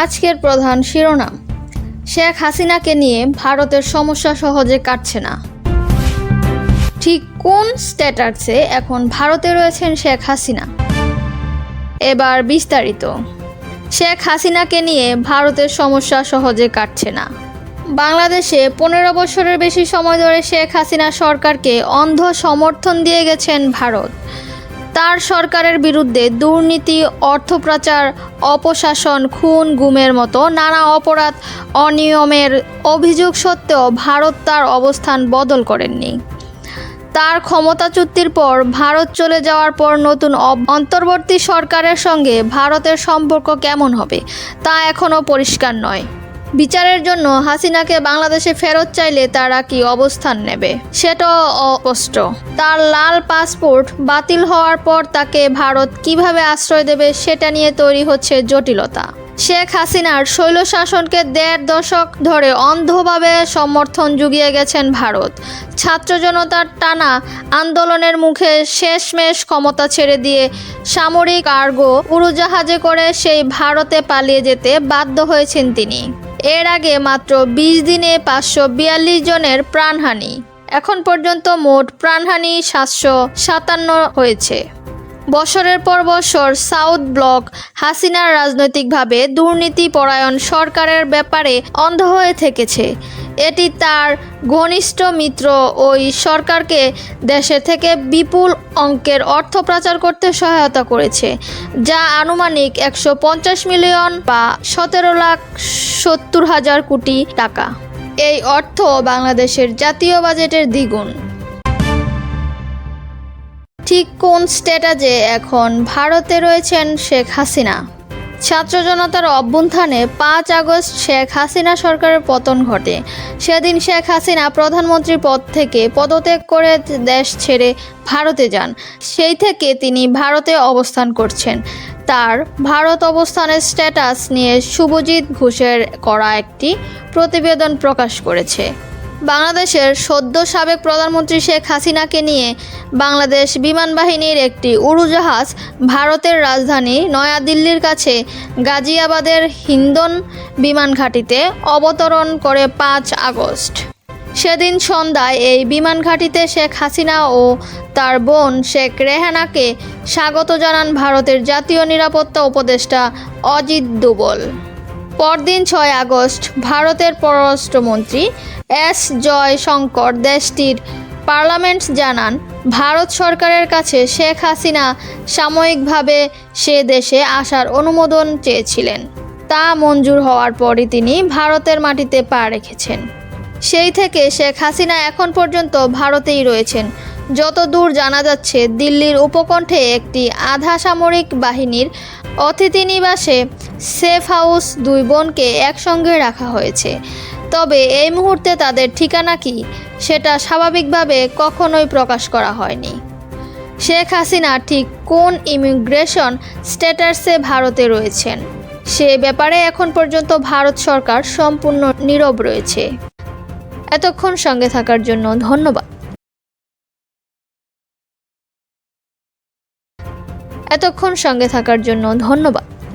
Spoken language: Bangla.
আজকের প্রধান শিরোনাম, শেখ হাসিনাকে নিয়ে ভারতের সমস্যা সহজে কাটছে না। ঠিক কোন স্ট্যাটাসে এখন ভারতে রয়েছেন শেখ হাসিনা? এবার বিস্তারিত। শেখ হাসিনাকে নিয়ে ভারতের সমস্যা সহজে কাটছে না। বাংলাদেশে 15 বছরের বেশি সময় ধরে শেখ হাসিনা সরকারকে অন্ধ সমর্থন দিয়ে গেছেন ভারত। তার সরকারের বিরুদ্ধে দুর্নীতি, অর্থপাচার, অপশাসন, খুন, গুমের মতো নানা অপরাধ, অনিয়মের অভিযোগ সত্ত্বেও ভারত তার অবস্থান বদল করেননি। তার ক্ষমতাচ্যুতির পর ভারত চলে যাওয়ার পর নতুন অন্তর্বর্তী সরকারের সঙ্গে ভারতের সম্পর্ক কেমন হবে তা এখনও পরিষ্কার নয়। বিচারের জন্য হাসিনাকে বাংলাদেশে ফেরত চাইলে তারা কি অবস্থান নেবে সেটাও অস্পষ্ট। তার লাল পাসপোর্ট বাতিল হওয়ার পর তাকে ভারত কিভাবে আশ্রয় দেবে সেটা নিয়ে তৈরি হচ্ছে জটিলতা। শেখ হাসিনার স্বৈরশাসনকে 1.5 দশক ধরে অন্ধভাবে সমর্থন জুগিয়ে গেছেন ভারত। ছাত্র জনতার টানা আন্দোলনের মুখে শেষমেশ ক্ষমতা ছেড়ে দিয়ে সামরিক কার্গো উড়োজাহাজে করে সেই ভারতে পালিয়ে যেতে বাধ্য হয়েছেন তিনি। এর আগে মাত্র 20 দিনে 542 জনের প্রাণহানি। এখন পর্যন্ত মোট প্রাণহানি 757 হয়েছে। বছরের পর বছর সাউথ ব্লক হাসিনার রাজনৈতিকভাবে দুর্নীতিপরায়ণ সরকারের ব্যাপারে অন্ধ হয়ে থেকেছে। এটি তার ঘনিষ্ঠ মিত্র ওই সরকারকে দেশে থেকে বিপুল অঙ্কের অর্থ পাচার করতে সহায়তা করেছে, যা আনুমানিক 150 মিলিয়ন বা 17,70,000 কোটি টাকা। এই অর্থ বাংলাদেশের জাতীয় বাজেটের দ্বিগুণ। ঠিক কোন স্ট্যাটাসে এখন ভারতে রয়েছেন শেখ হাসিনা? ছাত্র জনতার অভ্যুত্থানে 5 আগস্ট শেখ হাসিনা সরকারের পতন ঘটে। সেদিন শেখ হাসিনা প্রধানমন্ত্রীর পদ থেকে পদত্যাগ করে দেশ ছেড়ে ভারতে যান। সেই থেকে তিনি ভারতে অবস্থান করছেন। তার ভারত অবস্থানের স্ট্যাটাস নিয়ে শুভজিৎ ঘোষের করা একটি প্রতিবেদন প্রকাশ করেছে। বাংলাদেশের সদ্য সাবেক প্রধানমন্ত্রী শেখ হাসিনাকে নিয়ে বাংলাদেশ বিমান বাহিনীর একটি উড়োজাহাজ ভারতের রাজধানী নয়াদিল্লির কাছে গাজিয়াবাদের হিন্দন বিমান ঘাঁটিতে অবতরণ করে 5 আগস্ট। সেদিন সন্ধ্যায় এই বিমান ঘাঁটিতে শেখ হাসিনা ও তার বোন শেখ রেহানাকে স্বাগত জানান ভারতের জাতীয় নিরাপত্তা উপদেষ্টা অজিত দোভাল। পরদিন 6 আগস্ট ভারতের পররাষ্ট্রমন্ত্রী এস জয়শঙ্কর দেশটির পার্লামেন্ট জানান ভারত সরকারের কাছে শেখ হাসিনা সাময়িকভাবে সে দেশে আসার অনুমোদন চেয়েছিলেন। তা মঞ্জুর হওয়ার পরই তিনি ভারতের মাটিতে পা রেখেছেন। সেই থেকে শেখ হাসিনা এখন পর্যন্ত ভারতেই রয়েছেন। যতদূর জানা যাচ্ছে, দিল্লির উপকণ্ঠে একটি আধা সামরিক বাহিনীর অতিথি নিবাসে সেফ হাউস 2 বোনকে একসঙ্গে রাখা হয়েছে। তবে এই মুহূর্তে তাদের ঠিকানা কি সেটা স্বাভাবিকভাবে কখনোই প্রকাশ করা হয়নি। শেখ হাসিনা ঠিক কোন ইমিগ্রেশন স্ট্যাটাসে ভারতে রয়েছেন সে ব্যাপারে এখন পর্যন্ত ভারত সরকার সম্পূর্ণ নীরব রয়েছে। এতক্ষণ সঙ্গে থাকার জন্য ধন্যবাদ। এতক্ষণ সঙ্গে থাকার জন্য ধন্যবাদ।